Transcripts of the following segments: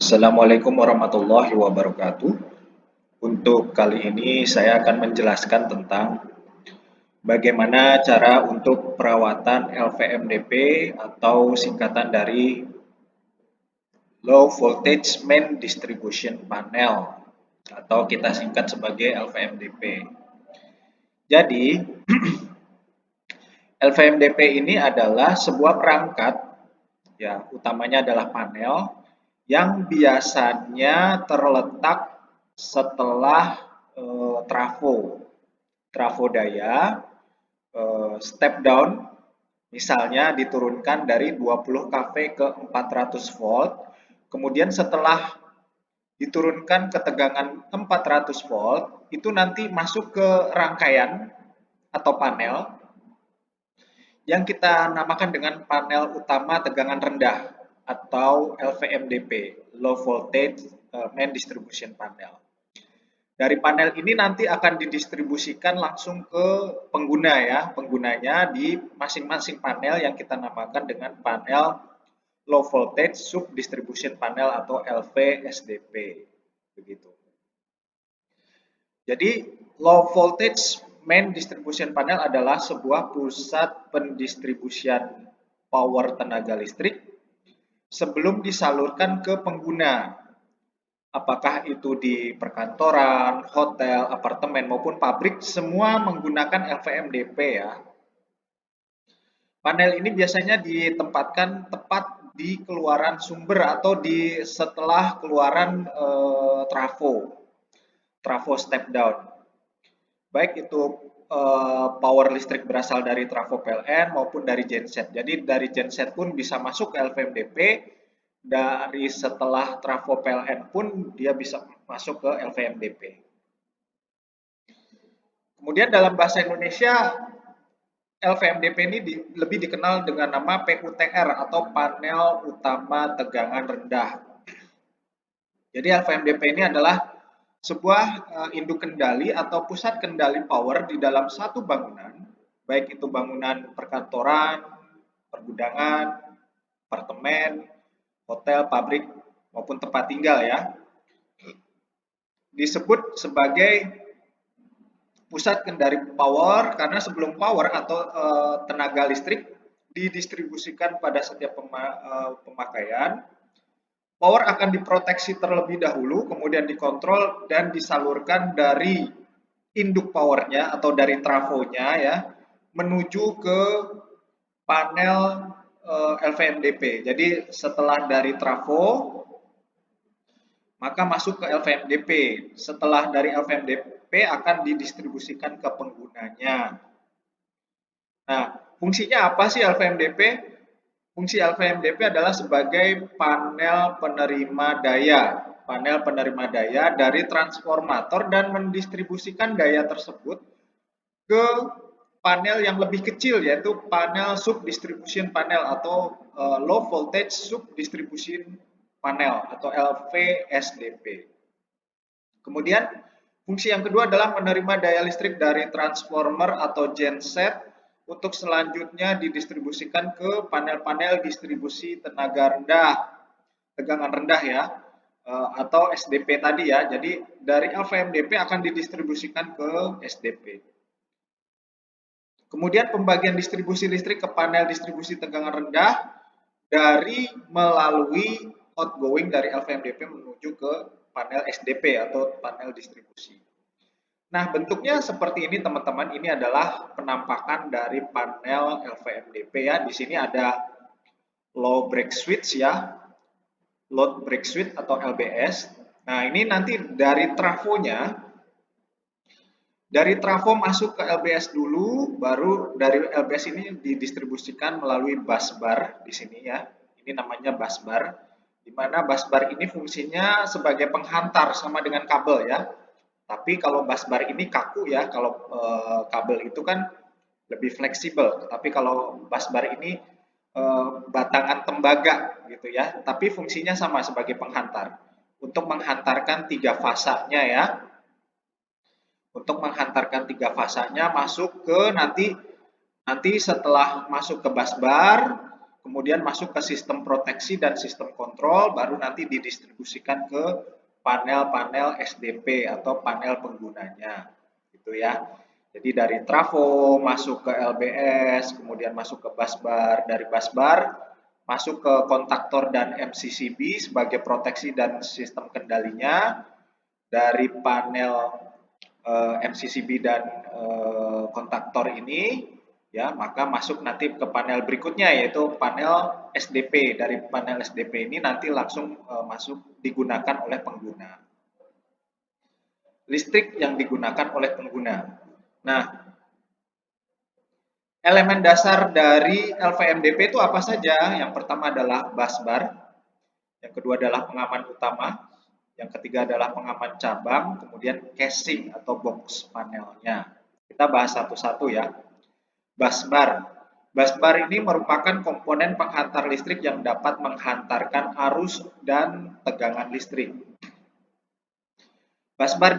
Assalamualaikum warahmatullahi wabarakatuh. Untuk kali ini saya akan menjelaskan tentang bagaimana cara untuk perawatan LVMDP atau singkatan dari Low Voltage Main Distribution Panel atau kita singkat sebagai LVMDP. Jadi, LVMDP ini adalah sebuah perangkat, ya, utamanya adalah panel yang biasanya terletak setelah trafo daya step down, misalnya diturunkan dari 20 kV ke 400 volt, kemudian setelah diturunkan ke tegangan 400 volt, itu nanti masuk ke rangkaian atau panel yang kita namakan dengan panel utama tegangan rendah atau LVMDP, Low Voltage Main Distribution Panel. Dari panel ini nanti akan didistribusikan langsung ke pengguna ya, penggunanya di masing-masing panel yang kita namakan dengan panel Low Voltage Sub Distribution Panel atau LVSDP. Begitu. Jadi Low Voltage Main Distribution Panel adalah sebuah pusat pendistribusian power tenaga listrik sebelum disalurkan ke pengguna. Apakah itu di perkantoran, hotel, apartemen, maupun pabrik, semua menggunakan LVMDP ya. Panel ini biasanya ditempatkan tepat di keluaran sumber atau di setelah keluaran trafo step down. Baik itu power listrik berasal dari trafo PLN maupun dari genset. Jadi dari genset pun bisa masuk ke LVMDP, dari setelah trafo PLN pun dia bisa masuk ke LVMDP. Kemudian dalam bahasa Indonesia, LVMDP ini lebih dikenal dengan nama PUTR atau panel utama tegangan rendah. Jadi LVMDP ini adalah sebuah induk kendali atau pusat kendali power di dalam satu bangunan, baik itu bangunan perkantoran, pergudangan, apartemen, hotel, pabrik, maupun tempat tinggal ya. Disebut sebagai pusat kendali power karena sebelum power atau tenaga listrik didistribusikan pada setiap pemakaian, power akan diproteksi terlebih dahulu, kemudian dikontrol dan disalurkan dari induk powernya atau dari trafonya ya, menuju ke panel LVMDP. Jadi setelah dari trafo, maka masuk ke LVMDP. Setelah dari LVMDP akan didistribusikan ke penggunanya. Nah, fungsinya apa sih LVMDP? Fungsi LVMDP adalah sebagai panel penerima daya dari transformator dan mendistribusikan daya tersebut ke panel yang lebih kecil, yaitu panel sub distribution panel atau low voltage sub distribution panel atau LVSDP. Kemudian fungsi yang kedua adalah menerima daya listrik dari transformer atau genset untuk selanjutnya didistribusikan ke panel-panel distribusi tenaga rendah, tegangan rendah ya, atau SDP tadi ya. Jadi dari LVMDP akan didistribusikan ke SDP. Kemudian pembagian distribusi listrik ke panel distribusi tegangan rendah dari melalui outgoing dari LVMDP menuju ke panel SDP atau panel distribusi. Nah, bentuknya seperti ini teman-teman. Ini adalah penampakan dari panel LVMDP ya. Di sini ada low break switch ya, load break switch atau LBS. Nah, ini nanti dari trafonya, dari trafo masuk ke LBS dulu, baru dari LBS ini didistribusikan melalui busbar di sini ya. Ini namanya busbar, di mana busbar ini fungsinya sebagai penghantar sama dengan kabel ya. Tapi kalau busbar ini kaku ya, kalau kabel itu kan lebih fleksibel. Tapi kalau busbar ini batangan tembaga gitu ya. Tapi fungsinya sama sebagai penghantar untuk menghantarkan tiga fasanya ya. Untuk menghantarkan tiga fasanya masuk ke nanti setelah masuk ke busbar, kemudian masuk ke sistem proteksi dan sistem kontrol, baru nanti didistribusikan ke panel-panel SDP atau panel penggunanya, gitu ya. Jadi dari trafo masuk ke LBS, kemudian masuk ke busbar, dari busbar masuk ke kontaktor dan MCCB sebagai proteksi dan sistem kendalinya, dari panel MCCB dan kontaktor ini, ya maka masuk nanti ke panel berikutnya yaitu panel SDP. Dari panel SDP ini nanti langsung masuk digunakan oleh pengguna. Listrik yang digunakan oleh pengguna. Nah, elemen dasar dari LVMDP itu apa saja? Yang pertama adalah busbar, yang kedua adalah pengaman utama, yang ketiga adalah pengaman cabang, kemudian casing atau box panelnya. Kita bahas satu-satu ya. Busbar. Busbar ini merupakan komponen penghantar listrik yang dapat menghantarkan arus dan tegangan listrik. Busbar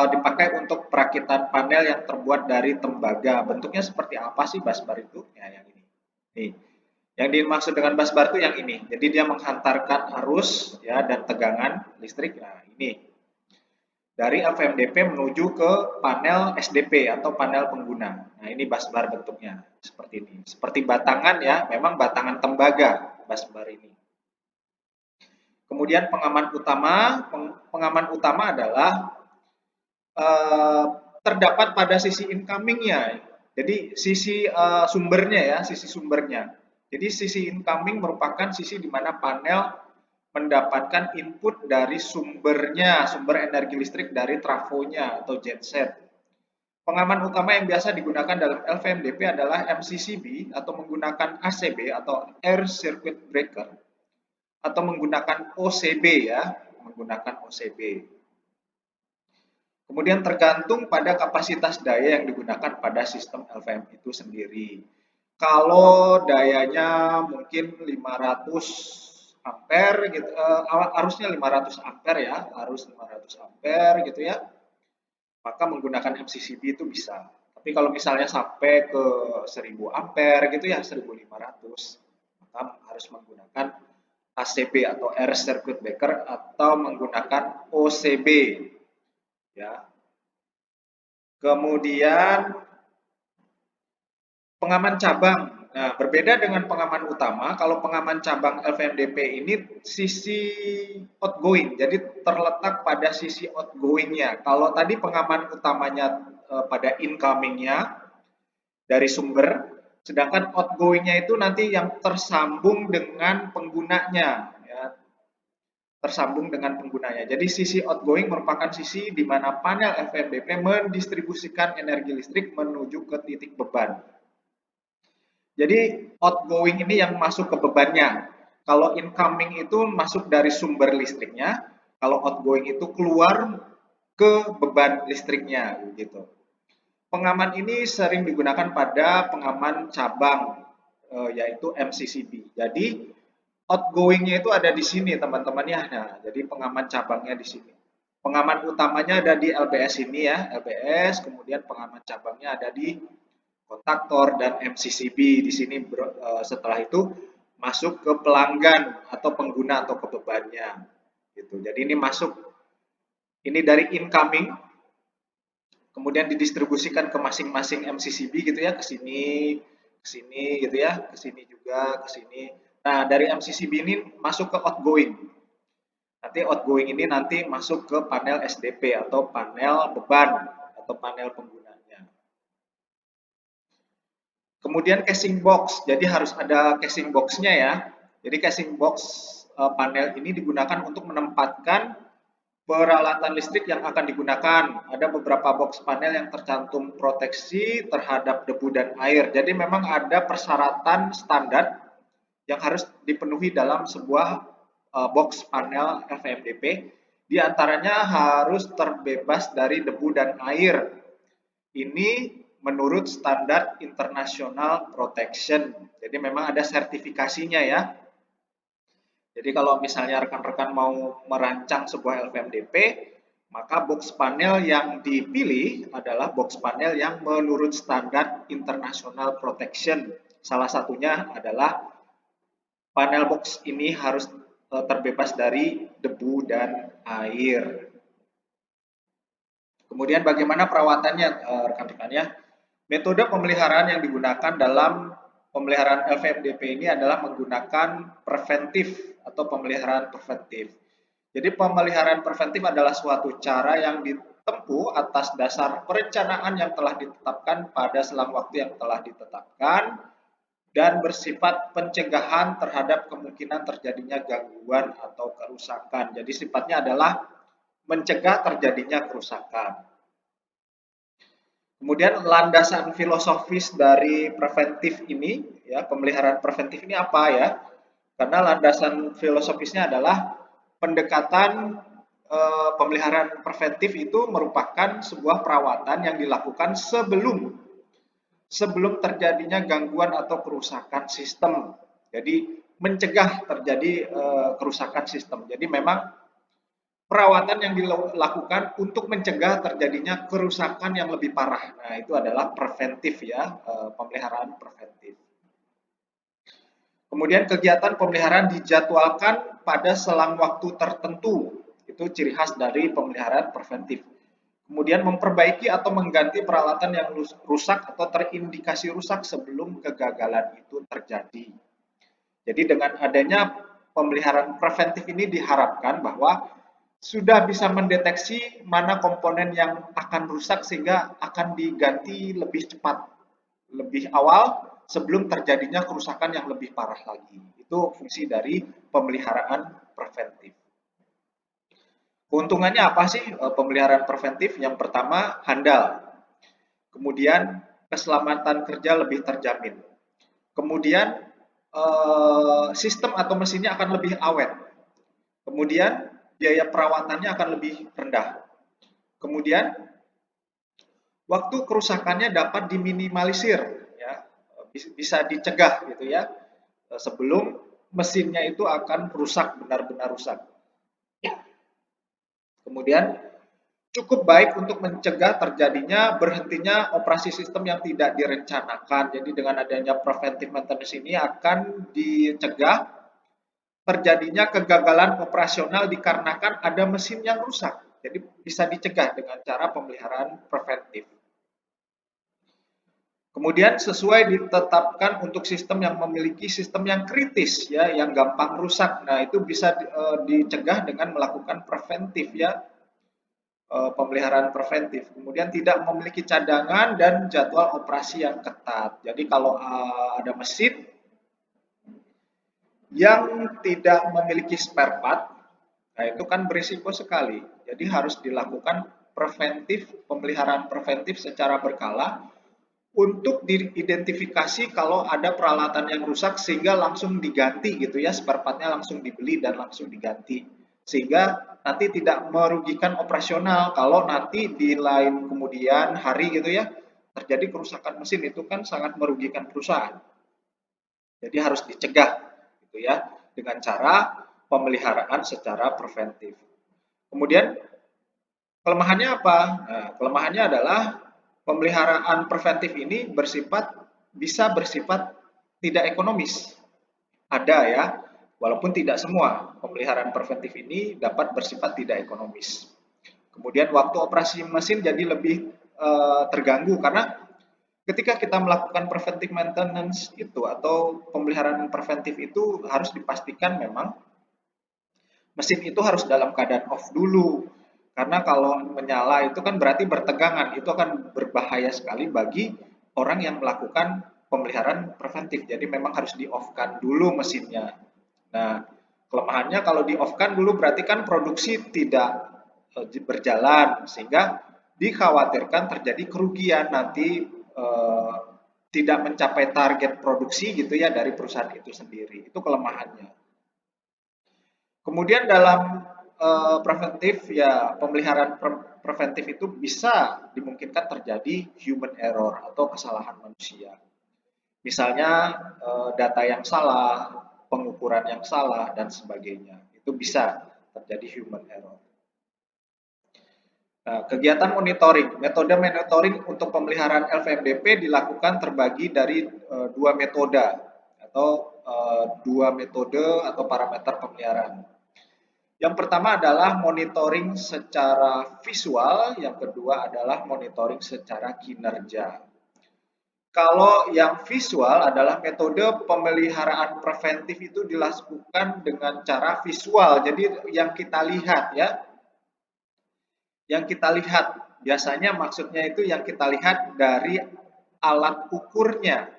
dipakai untuk perakitan panel yang terbuat dari tembaga. Bentuknya seperti apa sih busbar itu? Ya, yang ini. Nih. Yang dimaksud dengan busbar itu yang ini. Jadi dia menghantarkan arus ya dan tegangan listrik. Nah, ini. Dari LVMDP menuju ke panel SDP atau panel pengguna. Nah, ini busbar bentuknya seperti ini. Seperti batangan ya, memang batangan tembaga busbar ini. Kemudian pengaman utama adalah terdapat pada sisi incoming-nya. Jadi sisi sumbernya ya, sisi sumbernya. Jadi sisi incoming merupakan sisi di mana panel mendapatkan input dari sumbernya, sumber energi listrik dari trafonya atau genset. Pengaman utama yang biasa digunakan dalam LVMDP adalah MCCB atau menggunakan ACB atau Air Circuit Breaker atau menggunakan OCB ya, menggunakan OCB. Kemudian tergantung pada kapasitas daya yang digunakan pada sistem LVM itu sendiri. Kalau dayanya mungkin 500 ampere gitu, arusnya 500 ampere ya, arus 500 ampere gitu ya, maka menggunakan MCCB itu bisa. Tapi kalau misalnya sampai ke 1000 ampere gitu ya, 1500, maka harus menggunakan ACB atau Air Circuit Breaker atau menggunakan OCB ya. Kemudian pengaman cabang. Nah, berbeda dengan pengaman utama, kalau pengaman cabang LVMDP ini sisi outgoing, jadi terletak pada sisi outgoing-nya. Kalau tadi pengaman utamanya pada incoming-nya dari sumber, sedangkan outgoing-nya itu nanti yang tersambung dengan penggunanya, ya, tersambung dengan penggunanya. Jadi sisi outgoing merupakan sisi di mana panel LVMDP mendistribusikan energi listrik menuju ke titik beban. Jadi outgoing ini yang masuk ke bebannya. Kalau incoming itu masuk dari sumber listriknya, kalau outgoing itu keluar ke beban listriknya gitu. Pengaman ini sering digunakan pada pengaman cabang yaitu MCCB. Jadi outgoingnya itu ada di sini teman-teman ya. Nah, jadi pengaman cabangnya di sini. Pengaman utamanya ada di LBS ini ya, LBS, kemudian pengaman cabangnya ada di kontaktor dan MCCB di sini setelah itu masuk ke pelanggan atau pengguna atau ke bebannya gitu. Jadi ini masuk ini dari incoming kemudian didistribusikan ke masing-masing MCCB gitu ya, ke sini gitu ya, ke sini juga, ke sini. Nah, dari MCCB ini masuk ke outgoing. Nanti outgoing ini nanti masuk ke panel SDP atau panel beban atau panel pengguna. Kemudian casing box, jadi harus ada casing box-nya ya. Jadi casing box panel ini digunakan untuk menempatkan peralatan listrik yang akan digunakan. Ada beberapa box panel yang tercantum proteksi terhadap debu dan air. Jadi memang ada persyaratan standar yang harus dipenuhi dalam sebuah box panel LVMDP. Di antaranya harus terbebas dari debu dan air. Ini menurut standar international protection. Jadi memang ada sertifikasinya ya. Jadi kalau misalnya rekan-rekan mau merancang sebuah LVMDP, maka box panel yang dipilih adalah box panel yang menurut standar international protection. Salah satunya adalah panel box ini harus terbebas dari debu dan air. Kemudian bagaimana perawatannya, rekan-rekan ya? Metode pemeliharaan yang digunakan dalam pemeliharaan LVMDP ini adalah menggunakan preventif atau pemeliharaan preventif. Jadi pemeliharaan preventif adalah suatu cara yang ditempuh atas dasar perencanaan yang telah ditetapkan pada selang waktu yang telah ditetapkan dan bersifat pencegahan terhadap kemungkinan terjadinya gangguan atau kerusakan. Jadi sifatnya adalah mencegah terjadinya kerusakan. Kemudian landasan filosofis dari preventif ini, ya, pemeliharaan preventif ini apa ya? Karena landasan filosofisnya adalah pendekatan pemeliharaan preventif itu merupakan sebuah perawatan yang dilakukan sebelum terjadinya gangguan atau kerusakan sistem. Jadi mencegah terjadi kerusakan sistem. Jadi memang perawatan yang dilakukan untuk mencegah terjadinya kerusakan yang lebih parah. Nah, itu adalah preventif ya, pemeliharaan preventif. Kemudian kegiatan pemeliharaan dijadwalkan pada selang waktu tertentu. Itu ciri khas dari pemeliharaan preventif. Kemudian memperbaiki atau mengganti peralatan yang rusak atau terindikasi rusak sebelum kegagalan itu terjadi. Jadi dengan adanya pemeliharaan preventif ini diharapkan bahwa sudah bisa mendeteksi mana komponen yang akan rusak sehingga akan diganti lebih cepat, lebih awal sebelum terjadinya kerusakan yang lebih parah lagi. Itu fungsi dari pemeliharaan preventif. Keuntungannya apa sih pemeliharaan preventif? Yang pertama, handal. Kemudian keselamatan kerja lebih terjamin. Kemudian sistem atau mesinnya akan lebih awet. Kemudian biaya perawatannya akan lebih rendah. Kemudian waktu kerusakannya dapat diminimalisir, ya, bisa dicegah gitu ya, sebelum mesinnya itu akan rusak, benar-benar rusak. Kemudian cukup baik untuk mencegah terjadinya berhentinya operasi sistem yang tidak direncanakan. Jadi dengan adanya preventive maintenance ini akan dicegah terjadinya kegagalan operasional dikarenakan ada mesin yang rusak. Jadi bisa dicegah dengan cara pemeliharaan preventif. Kemudian sesuai ditetapkan untuk sistem yang memiliki sistem yang kritis ya, yang gampang rusak. Nah, itu bisa dicegah dengan melakukan preventif ya, pemeliharaan preventif. Kemudian tidak memiliki cadangan dan jadwal operasi yang ketat. Jadi kalau ada mesin yang tidak memiliki spare part, nah itu kan berisiko sekali. Jadi harus dilakukan preventif, pemeliharaan preventif secara berkala untuk diidentifikasi kalau ada peralatan yang rusak sehingga langsung diganti gitu ya, spare partnya langsung dibeli dan langsung diganti. Sehingga nanti tidak merugikan operasional kalau nanti di lain kemudian hari gitu ya, terjadi kerusakan mesin itu kan sangat merugikan perusahaan. Jadi harus dicegah gitu ya dengan cara pemeliharaan secara preventif. Kemudian kelemahannya apa? Nah, kelemahannya adalah pemeliharaan preventif ini bisa bersifat tidak ekonomis. Ada ya, walaupun tidak semua pemeliharaan preventif ini dapat bersifat tidak ekonomis. Kemudian waktu operasi mesin jadi lebih terganggu karena ketika kita melakukan preventive maintenance itu atau pemeliharaan preventif itu harus dipastikan memang mesin itu harus dalam keadaan off dulu. Karena kalau menyala itu kan berarti bertegangan, itu akan berbahaya sekali bagi orang yang melakukan pemeliharaan preventif. Jadi memang harus di-off-kan dulu mesinnya. Nah, kelemahannya kalau di-off-kan dulu berarti kan produksi tidak berjalan sehingga dikhawatirkan terjadi kerugian nanti tidak mencapai target produksi gitu ya dari perusahaan itu sendiri. Itu kelemahannya. Kemudian dalam preventif ya pemeliharaan preventif itu bisa dimungkinkan terjadi human error atau kesalahan manusia. Misalnya data yang salah, pengukuran yang salah dan sebagainya. Itu bisa terjadi human error. Nah, kegiatan monitoring. Metode monitoring untuk pemeliharaan LVMDP dilakukan terbagi dari dua metode atau dua metode atau parameter pemeliharaan. Yang pertama adalah monitoring secara visual, yang kedua adalah monitoring secara kinerja. Kalau yang visual adalah metode pemeliharaan preventif itu dilakukan dengan cara visual. Jadi yang kita lihat ya, yang kita lihat biasanya maksudnya itu yang kita lihat dari alat ukurnya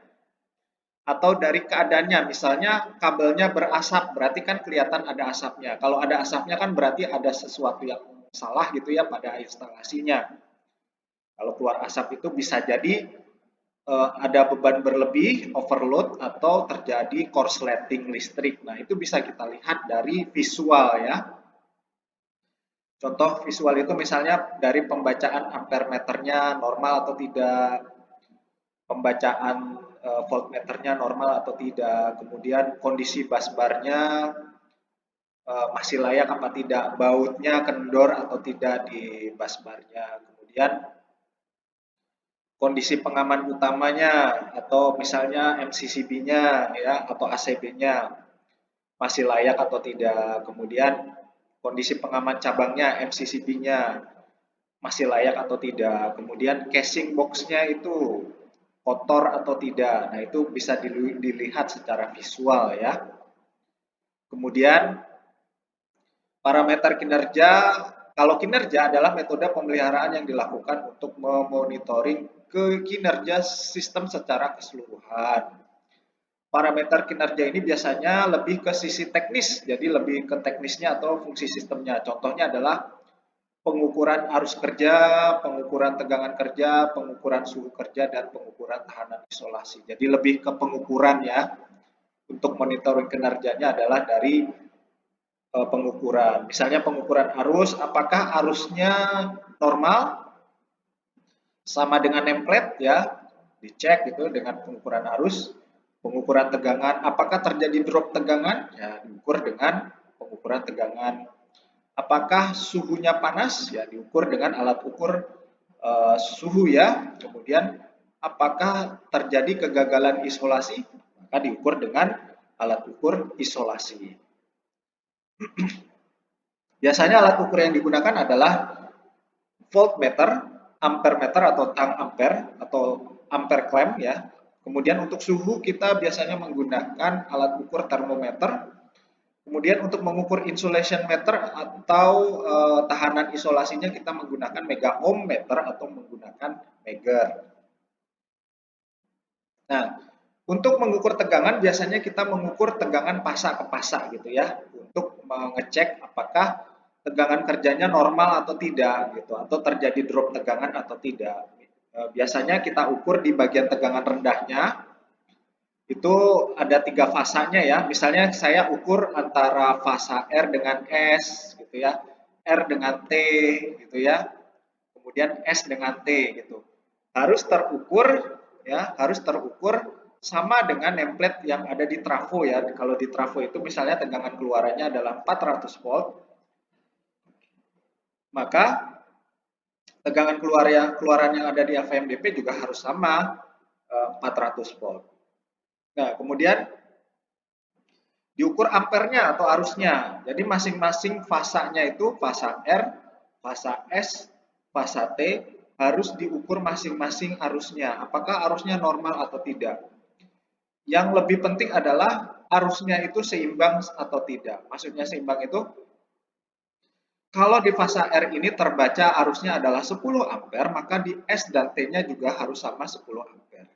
atau dari keadaannya. Misalnya kabelnya berasap, berarti kan kelihatan ada asapnya. Kalau ada asapnya kan berarti ada sesuatu yang salah gitu ya pada instalasinya. Kalau keluar asap itu bisa jadi ada beban berlebih, overload, atau terjadi korsleting listrik. Nah, itu bisa kita lihat dari visual ya. Contoh visual itu misalnya dari pembacaan ampere meternya normal atau tidak, pembacaan voltmeternya normal atau tidak, kemudian kondisi busbarnya masih layak apa tidak, bautnya kendor atau tidak di busbarnya, kemudian kondisi pengaman utamanya atau misalnya MCCB-nya ya atau ACB-nya masih layak atau tidak, kemudian kondisi pengaman cabangnya MCCB-nya masih layak atau tidak, kemudian casing box-nya itu kotor atau tidak. Nah, itu bisa dilihat secara visual ya. Kemudian parameter kinerja, kalau kinerja adalah metode pemeliharaan yang dilakukan untuk memonitoring kinerja sistem secara keseluruhan. Parameter kinerja ini biasanya lebih ke sisi teknis, jadi lebih ke teknisnya atau fungsi sistemnya. Contohnya adalah pengukuran arus kerja, pengukuran tegangan kerja, pengukuran suhu kerja, dan pengukuran tahanan isolasi. Jadi lebih ke pengukuran ya. Untuk monitoring kinerjanya adalah dari pengukuran. Misalnya pengukuran arus, apakah arusnya normal sama dengan nameplate ya, dicek gitu dengan pengukuran arus. Pengukuran tegangan, apakah terjadi drop tegangan? Ya, diukur dengan pengukuran tegangan. Apakah suhunya panas? Ya, diukur dengan alat ukur suhu ya. Kemudian apakah terjadi kegagalan isolasi? Maka diukur dengan alat ukur isolasi. Biasanya alat ukur yang digunakan adalah voltmeter, ampere meter atau tang ampere atau ampere clamp ya. Kemudian untuk suhu kita biasanya menggunakan alat ukur termometer. Kemudian untuk mengukur insulation meter atau tahanan isolasinya kita menggunakan mega ohm meter atau menggunakan Megger. Nah, untuk mengukur tegangan biasanya kita mengukur tegangan pasa ke pasa gitu ya, untuk mengecek apakah tegangan kerjanya normal atau tidak gitu, atau terjadi drop tegangan atau tidak. Biasanya kita ukur di bagian tegangan rendahnya, itu ada 3 fasanya ya. Misalnya saya ukur antara fasa R dengan S gitu ya, R dengan T gitu ya, kemudian S dengan T gitu. Harus terukur ya, harus terukur sama dengan nameplate yang ada di trafo ya. Kalau di trafo itu misalnya tegangan keluarannya adalah 400 volt, maka tegangan keluaran yang ada di AVMDP juga harus sama 400 volt. Nah, kemudian diukur ampernya atau arusnya. Jadi masing-masing fasanya itu fasa R, fasa S, fasa T harus diukur masing-masing arusnya. Apakah arusnya normal atau tidak? Yang lebih penting adalah arusnya itu seimbang atau tidak. Maksudnya seimbang itu kalau di fasa R ini terbaca arusnya adalah 10 ampere, maka di S dan T-nya juga harus sama 10 ampere.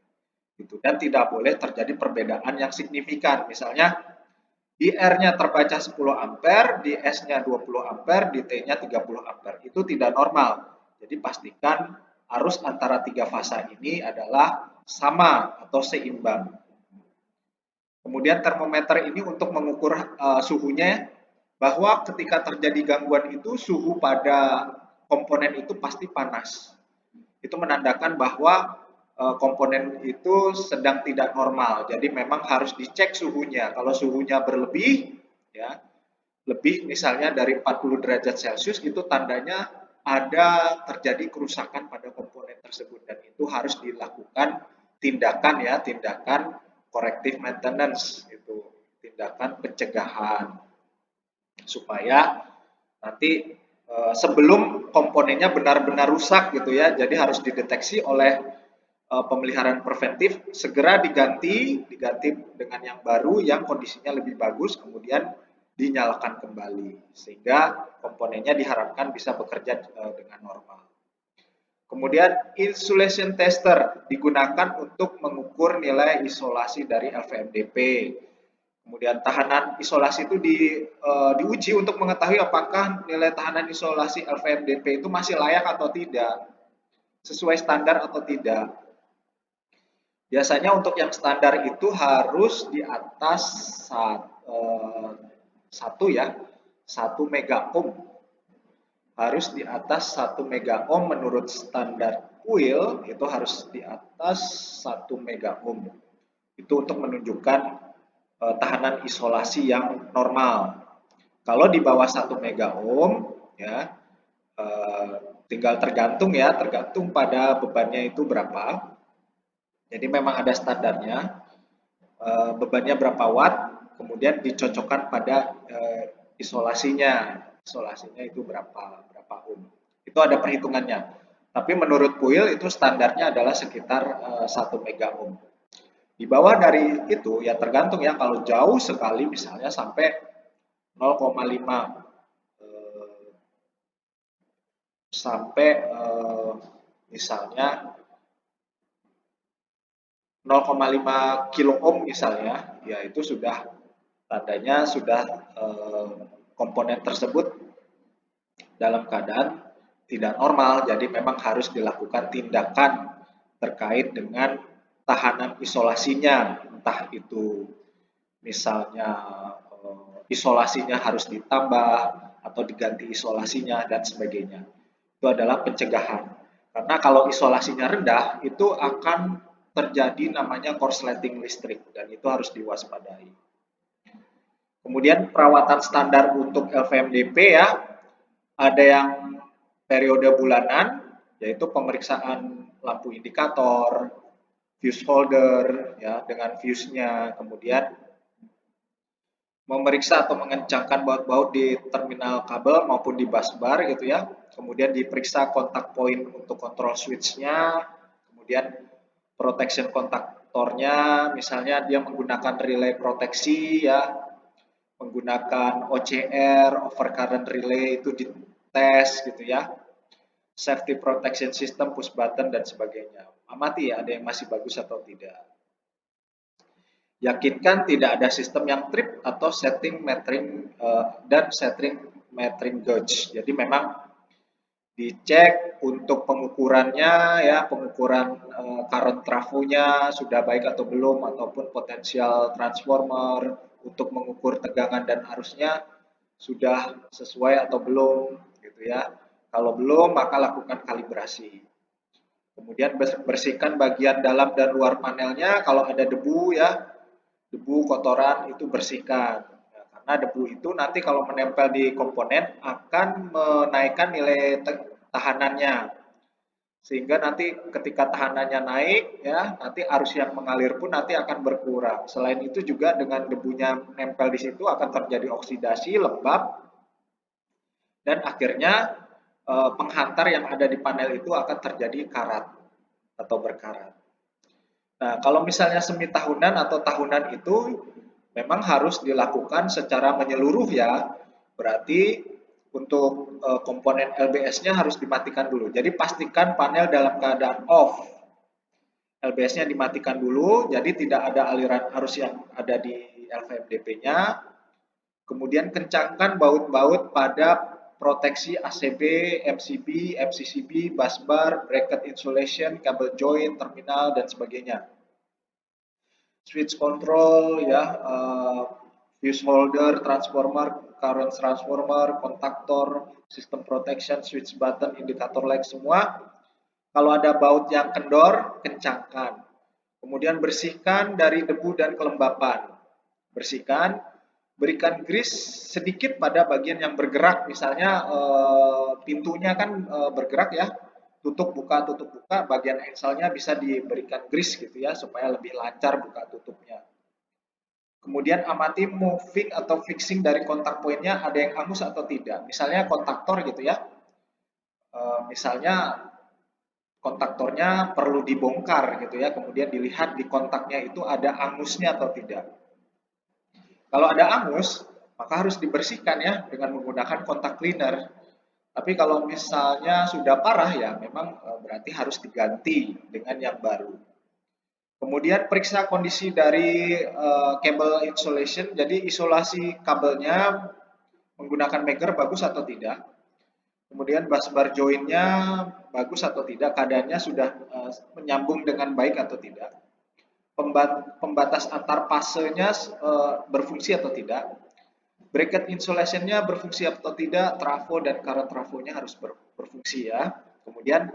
Gitu. Dan tidak boleh terjadi perbedaan yang signifikan. Misalnya di R-nya terbaca 10 ampere, di S-nya 20 ampere, di T-nya 30 ampere. Itu tidak normal. Jadi pastikan arus antara 3 fasa ini adalah sama atau seimbang. Kemudian termometer ini untuk mengukur suhunya, bahwa ketika terjadi gangguan itu suhu pada komponen itu pasti panas. Itu menandakan bahwa komponen itu sedang tidak normal. Jadi memang harus dicek suhunya. Kalau suhunya berlebih, ya, lebih misalnya dari 40 derajat Celcius, itu tandanya ada terjadi kerusakan pada komponen tersebut dan itu harus dilakukan tindakan ya, tindakan corrective maintenance gitu. tindakan pencegahan supaya nanti sebelum komponennya benar-benar rusak gitu ya, jadi harus dideteksi oleh pemeliharaan preventif, segera diganti dengan yang baru yang kondisinya lebih bagus, kemudian dinyalakan kembali sehingga komponennya diharapkan bisa bekerja dengan normal. Kemudian insulation tester digunakan untuk mengukur nilai isolasi dari LVMDP. Kemudian tahanan isolasi itu diuji untuk mengetahui apakah nilai tahanan isolasi LVMDP itu masih layak atau tidak, sesuai standar atau tidak. Biasanya untuk yang standar itu harus di atas 1 mega ohm, harus di atas 1 mega ohm menurut standar UIL itu harus di atas 1 mega ohm. Itu untuk menunjukkan tahanan isolasi yang normal. Kalau di bawah 1 mega ohm ya tinggal tergantung pada bebannya itu berapa. Jadi memang ada standarnya, bebannya berapa watt, kemudian dicocokkan pada isolasinya itu berapa ohm. Itu ada perhitungannya. Tapi menurut PUIL itu standarnya adalah sekitar 1 mega ohm. Di bawah dari itu ya tergantung ya, kalau jauh sekali misalnya sampai 0,5 sampai misalnya 0,5 kilo ohm misalnya, ya itu sudah tandanya sudah komponen tersebut dalam keadaan tidak normal, jadi memang harus dilakukan tindakan terkait dengan tahanan isolasinya, entah itu misalnya isolasinya harus ditambah atau diganti isolasinya dan sebagainya. Itu adalah pencegahan. Karena kalau isolasinya rendah, itu akan terjadi namanya korsleting listrik dan itu harus diwaspadai. Kemudian perawatan standar untuk LVMDP ya, ada yang periode bulanan, yaitu pemeriksaan lampu indikator, fuse holder ya dengan fuse-nya, kemudian memeriksa atau mengencangkan baut-baut di terminal kabel maupun di busbar gitu ya. Kemudian diperiksa kontak point untuk kontrol switch-nya, kemudian protection kontaktornya, misalnya dia menggunakan relay proteksi ya, menggunakan OCR, overcurrent relay itu dites gitu ya. Safety protection system, push button dan sebagainya. Amati ya, ada yang masih bagus atau tidak. Yakinkan tidak ada sistem yang trip atau setting metering dan setting metering gauge. Jadi memang dicek untuk pengukurannya ya, pengukuran current trafonya sudah baik atau belum, ataupun potensial transformer untuk mengukur tegangan dan arusnya sudah sesuai atau belum gitu ya. Kalau belum maka lakukan kalibrasi. Kemudian bersihkan bagian dalam dan luar panelnya, kalau ada debu ya, debu, kotoran itu bersihkan. Ya, karena debu itu nanti kalau menempel di komponen akan menaikkan nilai tahanannya. Sehingga nanti ketika tahanannya naik ya, nanti arus yang mengalir pun nanti akan berkurang. Selain itu juga dengan debunya nempel di situ akan terjadi oksidasi, lembab dan akhirnya penghantar yang ada di panel itu akan terjadi karat atau berkarat. Nah, kalau misalnya semi tahunan atau tahunan itu memang harus dilakukan secara menyeluruh ya. Berarti untuk komponen LBS-nya harus dimatikan dulu. Jadi pastikan panel dalam keadaan off. LBS-nya dimatikan dulu, jadi tidak ada aliran arus yang ada di LVMDP-nya. Kemudian kencangkan baut-baut pada proteksi ACB, MCB, MCCB, busbar, bracket insulation, kabel join, terminal, dan sebagainya. Switch control ya, fuse holder, transformer, current transformer, kontaktor, sistem protection, switch button, indikator light semua. Kalau ada baut yang kendor, kencangkan. Kemudian bersihkan dari debu dan kelembapan. Bersihkan, berikan grease sedikit pada bagian yang bergerak, misalnya pintunya kan bergerak ya, tutup buka, bagian axle-nya bisa diberikan grease gitu ya supaya lebih lancar buka tutupnya. Kemudian amati moving atau fixing dari kontak poinnya ada yang hangus atau tidak. Misalnya kontaktor gitu ya. Misalnya kontaktornya perlu dibongkar gitu ya. Kemudian dilihat di kontaknya itu ada angusnya atau tidak. Kalau ada angus, maka harus dibersihkan ya dengan menggunakan kontak cleaner. Tapi kalau misalnya sudah parah ya memang berarti harus diganti dengan yang baru. Kemudian periksa kondisi dari cable insulation, jadi isolasi kabelnya menggunakan Megger bagus atau tidak. Kemudian busbar joinnya bagus atau tidak, keadaannya sudah menyambung dengan baik atau tidak. Pembatas antar fasenya berfungsi atau tidak. Bracket insulationnya berfungsi atau tidak, trafo dan current trafonya harus berfungsi ya. Kemudian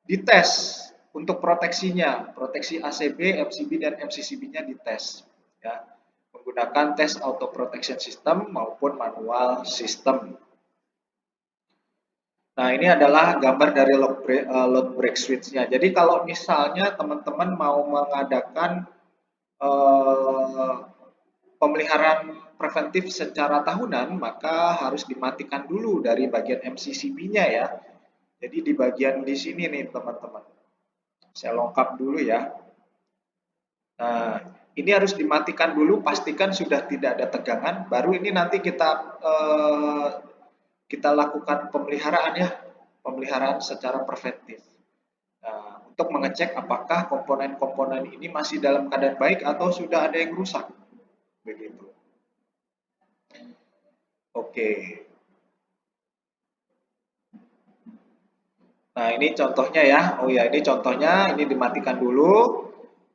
dites untuk proteksinya, proteksi ACB, MCB dan MCCB-nya dites ya. Menggunakan tes auto protection system maupun manual system. Nah, ini adalah gambar dari load break switch-nya. Jadi kalau misalnya teman-teman mau mengadakan pemeliharaan preventif secara tahunan, maka harus dimatikan dulu dari bagian MCCB-nya ya. Jadi di bagian di sini nih teman-teman. Saya lengkap dulu ya. Nah, ini harus dimatikan dulu, pastikan sudah tidak ada tegangan, baru ini nanti kita lakukan pemeliharaan ya, pemeliharaan secara preventif. Nah, untuk mengecek apakah komponen-komponen ini masih dalam keadaan baik atau sudah ada yang rusak. Begitu. Oke. Nah, ini contohnya ya. Oh ya, ini contohnya, ini dimatikan dulu.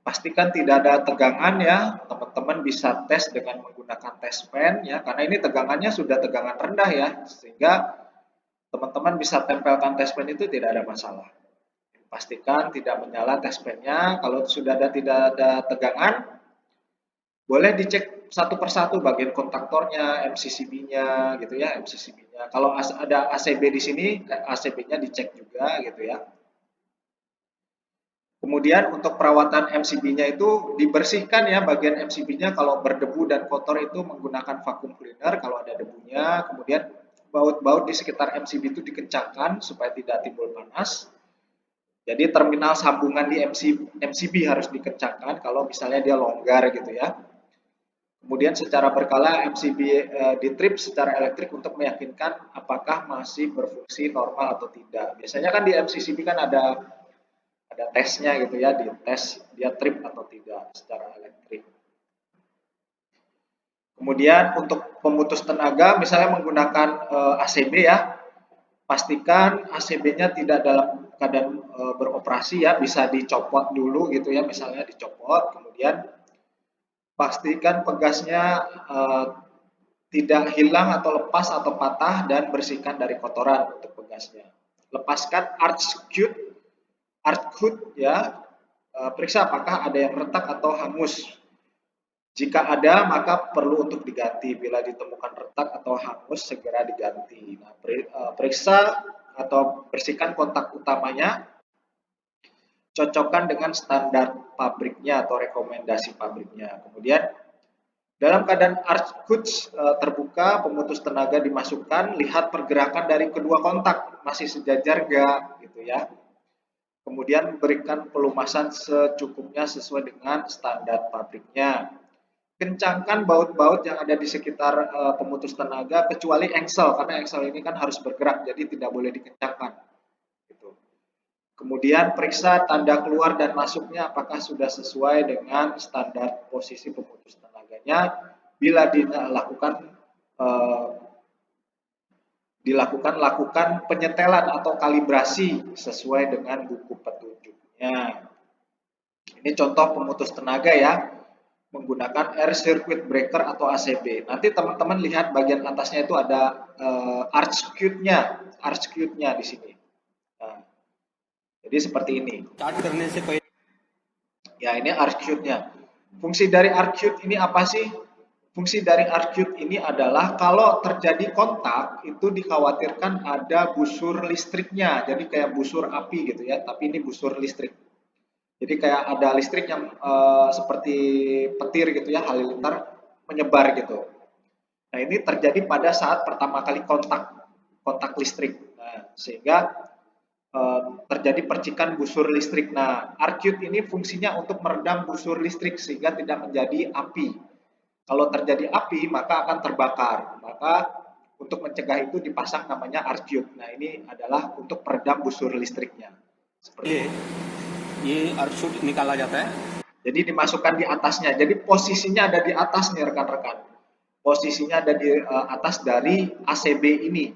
Pastikan tidak ada tegangan ya. Teman-teman bisa tes dengan menggunakan test pen ya, karena ini tegangannya sudah tegangan rendah ya, sehingga teman-teman bisa tempelkan test pen itu tidak ada masalah. Pastikan tidak menyala test pen-nya. Kalau sudah tidak ada tegangan, boleh dicek satu persatu bagian kontaktornya, MCCB-nya gitu ya, MCCB-nya. Kalau ada ACB di sini, ACB-nya dicek juga gitu ya. Kemudian untuk perawatan MCB-nya itu dibersihkan ya bagian MCB-nya, kalau berdebu dan kotor itu menggunakan vacuum cleaner kalau ada debunya. Kemudian baut-baut di sekitar MCB itu dikencangkan supaya tidak timbul panas. Jadi terminal sambungan di MCB harus dikencangkan kalau misalnya dia longgar gitu ya. Kemudian secara berkala MCB ditrip secara elektrik untuk meyakinkan apakah masih berfungsi normal atau tidak. Biasanya kan di MCCB kan ada tesnya gitu ya, di tes dia trip atau tidak secara elektrik. Kemudian untuk pemutus tenaga misalnya menggunakan ACB ya, pastikan ACB-nya tidak dalam keadaan beroperasi ya, bisa dicopot dulu gitu ya, misalnya dicopot, kemudian pastikan pegasnya tidak hilang atau lepas atau patah dan bersihkan dari kotoran untuk pegasnya. Lepaskan arch hood ya, periksa apakah ada yang retak atau hangus. Jika ada, maka perlu untuk diganti. Bila ditemukan retak atau hangus, segera diganti. Nah, periksa atau bersihkan kontak utamanya, cocokkan dengan standar pabriknya atau rekomendasi pabriknya. Kemudian, dalam keadaan arch hoods terbuka, pemutus tenaga dimasukkan, lihat pergerakan dari kedua kontak, masih sejajar nggak, gitu ya. Kemudian berikan pelumasan secukupnya sesuai dengan standar pabriknya. Kencangkan baut-baut yang ada di sekitar pemutus tenaga kecuali engsel, karena engsel ini kan harus bergerak jadi tidak boleh dikencangkan gitu. Kemudian periksa tanda keluar dan masuknya apakah sudah sesuai dengan standar posisi pemutus tenaganya. Bila lakukan penyetelan atau kalibrasi sesuai dengan buku petunjuknya. Ini contoh pemutus tenaga ya, menggunakan air circuit breaker atau ACB. Nanti teman-teman lihat bagian atasnya itu ada arch cute-nya di sini. Nah, jadi seperti ini. Ya, ini arch cute-nya. Fungsi dari arch cute ini apa sih? Fungsi dari arch cute ini adalah kalau terjadi kontak itu dikhawatirkan ada busur listriknya. Jadi kayak busur api gitu ya, tapi ini busur listrik. Jadi kayak ada listrik yang seperti petir gitu ya, halilintar menyebar gitu. Nah, ini terjadi pada saat pertama kali kontak listrik. Nah, sehingga terjadi percikan busur listrik. Nah, arcute ini fungsinya untuk meredam busur listrik sehingga tidak menjadi api. Kalau terjadi api, maka akan terbakar. Maka untuk mencegah itu dipasang namanya arcute. Nah, ini adalah untuk peredam busur listriknya. Seperti itu. ये arcute निकाला जाता है. Jadi dimasukkan di atasnya. Jadi posisinya ada di atas nih rekan-rekan. Posisinya ada di atas dari ACB ini.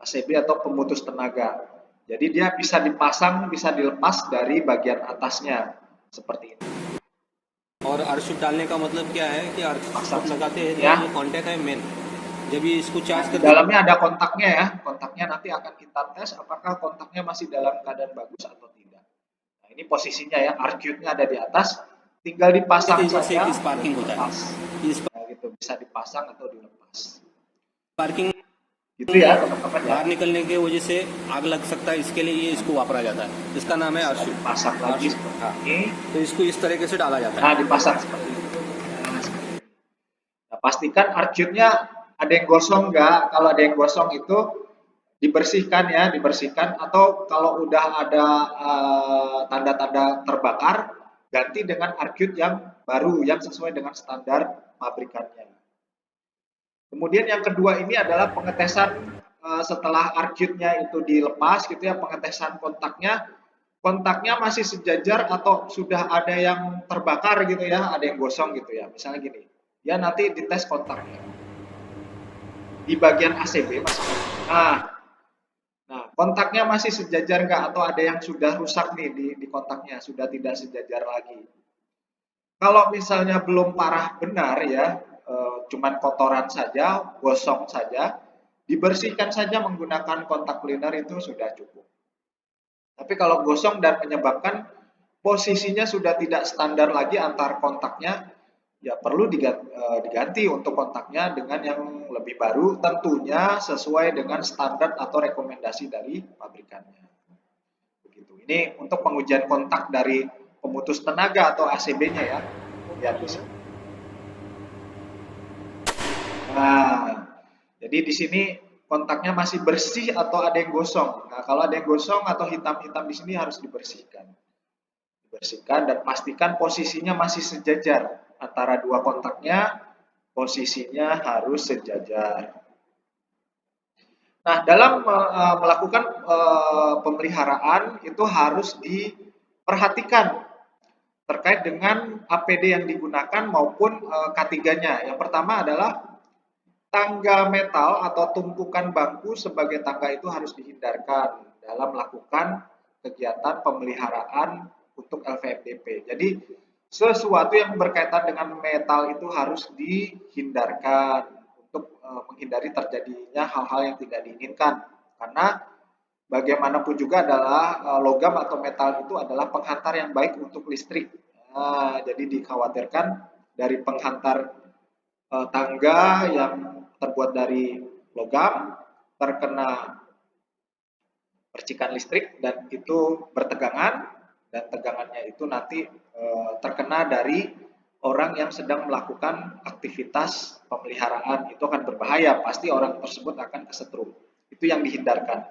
ACB atau pemutus tenaga. Jadi dia bisa dipasang, bisa dilepas dari bagian atasnya. Seperti ini. और arcute डालने का मतलब क्या है कि arcute लगाते हैं Ya. तो ये contact है main. जब ये इसको charge Di करते dalamnya ada kontaknya ya. Kontaknya nanti akan kita tes apakah kontaknya masih dalam keadaan bagus atau tidak. Nah, ini posisinya ya. Arcute-nya ada di atas. Tinggal dipasang saja. sparking होता है. Nah, gitu bisa dipasang atau dilepas. Sparking Gitu ya teman-teman ya. बाहर निकलने की वजह से आग लग सकता है, इसके लिए ये इसको वापरा जाता है. इसका नाम है arcute. Pasang lagi seperti ini. तो इसको इस तरीके से डाला जाता है. Nah, dipasang seperti ini. Nah, seperti ini. Nah, pastikan arcute-nya ada yang gosong enggak? Kalau ada yang gosong itu dibersihkan ya, dibersihkan. Atau kalau udah ada tanda-tanda terbakar, ganti dengan arcute yang baru, yang sesuai dengan standar pabrikannya. Kemudian yang kedua ini adalah pengetesan setelah arcute-nya itu dilepas gitu ya, pengetesan kontaknya. Kontaknya masih sejajar atau sudah ada yang terbakar gitu ya, ada yang gosong gitu ya. Misalnya gini, ya nanti dites kontaknya. Di bagian ACB masih. Nah, kontaknya masih sejajar nggak atau ada yang sudah rusak nih di kontaknya, sudah tidak sejajar lagi. Kalau misalnya belum parah benar ya, cuman kotoran saja, gosong saja, dibersihkan saja menggunakan kontak cleaner itu sudah cukup. Tapi kalau gosong dan menyebabkan posisinya sudah tidak standar lagi antar kontaknya, ya perlu diganti untuk kontaknya dengan yang lebih baru, tentunya sesuai dengan standar atau rekomendasi dari pabrikannya. Begitu. Ini untuk pengujian kontak dari pemutus tenaga atau ACB-nya ya. Lihat di sini. Nah, jadi di sini kontaknya masih bersih atau ada yang gosong. Nah, kalau ada yang gosong atau hitam-hitam di sini harus dibersihkan. Dibersihkan dan pastikan posisinya masih sejajar antara dua kontaknya, posisinya harus sejajar. Nah, dalam melakukan pemeliharaan itu harus diperhatikan terkait dengan APD yang digunakan maupun K3-nya. Yang pertama adalah tangga metal atau tumpukan bangku sebagai tangga itu harus dihindarkan dalam melakukan kegiatan pemeliharaan untuk LVMDP. Jadi sesuatu yang berkaitan dengan metal itu harus dihindarkan untuk menghindari terjadinya hal-hal yang tidak diinginkan. Karena bagaimanapun juga adalah logam atau metal itu adalah penghantar yang baik untuk listrik. Nah, jadi dikhawatirkan dari penghantar tangga yang terbuat dari logam terkena percikan listrik dan itu bertegangan dan tegangannya itu nanti terkena dari orang yang sedang melakukan aktivitas pemeliharaan, itu akan berbahaya, pasti orang tersebut akan kesetrum. Itu yang dihindarkan.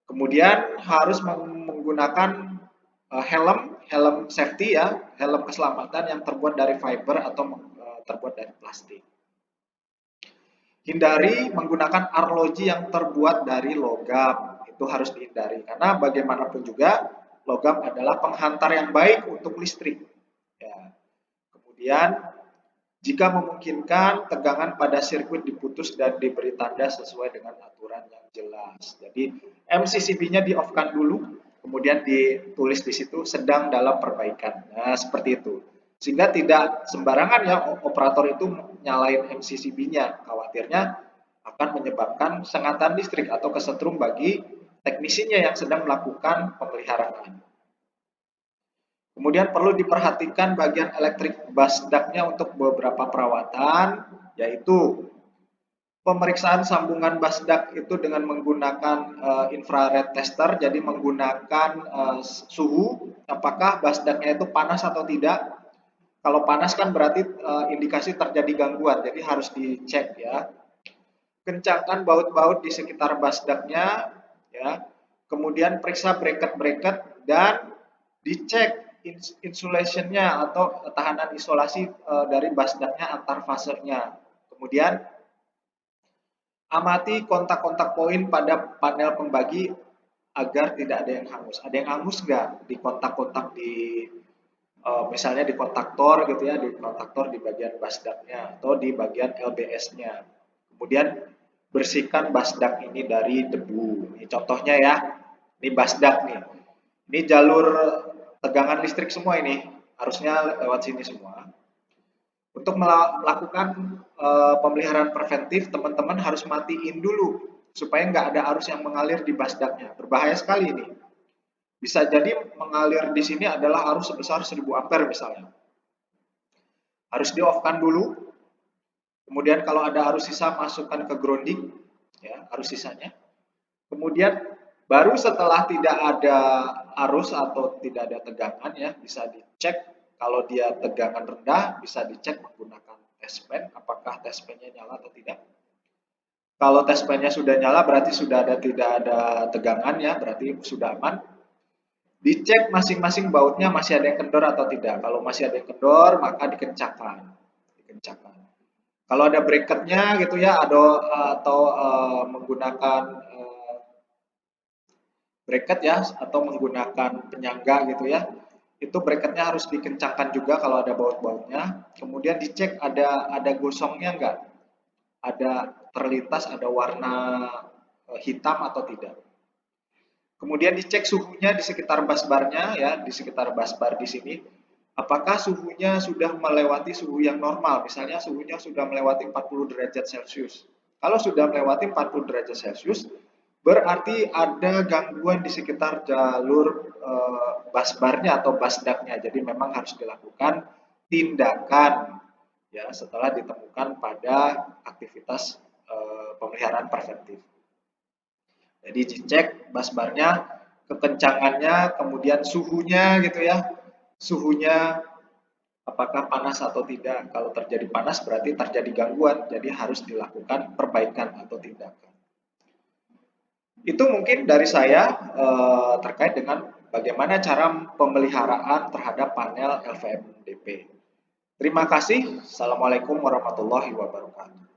Kemudian harus menggunakan helm safety ya, helm keselamatan yang terbuat dari fiber atau terbuat dari plastik. Hindari menggunakan arloji yang terbuat dari logam, itu harus dihindari karena bagaimanapun juga logam adalah penghantar yang baik untuk listrik. Ya. Kemudian jika memungkinkan, tegangan pada sirkuit diputus dan diberi tanda sesuai dengan aturan yang jelas. Jadi MCCB-nya di-off-kan dulu, kemudian ditulis di situ sedang dalam perbaikan. Nah, seperti itu. Sehingga tidak sembarangan ya operator itu nyalain MCCB-nya. Khawatirnya akan menyebabkan sengatan listrik atau kesetrum bagi teknisinya yang sedang melakukan pemeliharaan. Kemudian perlu diperhatikan bagian elektrik busdaknya untuk beberapa perawatan, yaitu pemeriksaan sambungan busdak itu dengan menggunakan infrared tester, jadi menggunakan suhu, apakah busdaknya itu panas atau tidak. Kalau panas kan berarti indikasi terjadi gangguan, jadi harus dicek ya. Kencangkan baut-baut di sekitar basdaknya, ya. Kemudian periksa bracket-bracket dan dicek insulationnya atau tahanan isolasi dari basdaknya antar fasenya. Kemudian amati kontak-kontak poin pada panel pembagi agar tidak ada yang hangus. Ada yang hangus nggak di kontak-kontak di misalnya di kontaktor gitu ya, di kontaktor di bagian basdaknya atau di bagian LBS-nya. Kemudian bersihkan basdak ini dari debu. Ini contohnya ya, ini basdak nih. Ini jalur tegangan listrik semua ini, harusnya lewat sini semua. Untuk melakukan pemeliharaan preventif, teman-teman harus matiin dulu supaya nggak ada arus yang mengalir di basdaknya. Berbahaya sekali ini. Bisa jadi mengalir di sini adalah arus sebesar 1000 ampere misalnya. Harus di-off-kan dulu. Kemudian kalau ada arus sisa masukkan ke grounding, ya, arus sisanya. Kemudian baru setelah tidak ada arus atau tidak ada tegangan ya, bisa dicek kalau dia tegangan rendah bisa dicek menggunakan test pen apakah test pen-nya nyala atau tidak. Kalau test pen-nya sudah nyala berarti sudah tidak ada tegangan ya, berarti sudah aman. Dicek masing-masing bautnya masih ada yang kendor atau tidak. Kalau masih ada yang kendor, maka dikencangkan. Dikencangkan. Kalau ada bracketnya gitu ya, atau menggunakan bracket ya, atau menggunakan penyangga gitu ya, itu bracketnya harus dikencangkan juga kalau ada baut-bautnya. Kemudian dicek ada gosongnya enggak, ada terlintas, ada warna hitam atau tidak. Kemudian dicek suhunya di sekitar busbarnya ya, di sekitar busbar di sini. Apakah suhunya sudah melewati suhu yang normal? Misalnya suhunya sudah melewati 40 derajat Celcius. Kalau sudah melewati 40 derajat Celcius, berarti ada gangguan di sekitar jalur busbarnya atau busdaknya. Jadi memang harus dilakukan tindakan ya setelah ditemukan pada aktivitas pemeliharaan preventif. Jadi dicek busbarnya, kekencangannya, kemudian suhunya gitu ya. Suhunya apakah panas atau tidak. Kalau terjadi panas berarti terjadi gangguan, jadi harus dilakukan perbaikan atau tindakan. Itu mungkin dari saya terkait dengan bagaimana cara pemeliharaan terhadap panel LVM DP. Terima kasih. Assalamualaikum warahmatullahi wabarakatuh.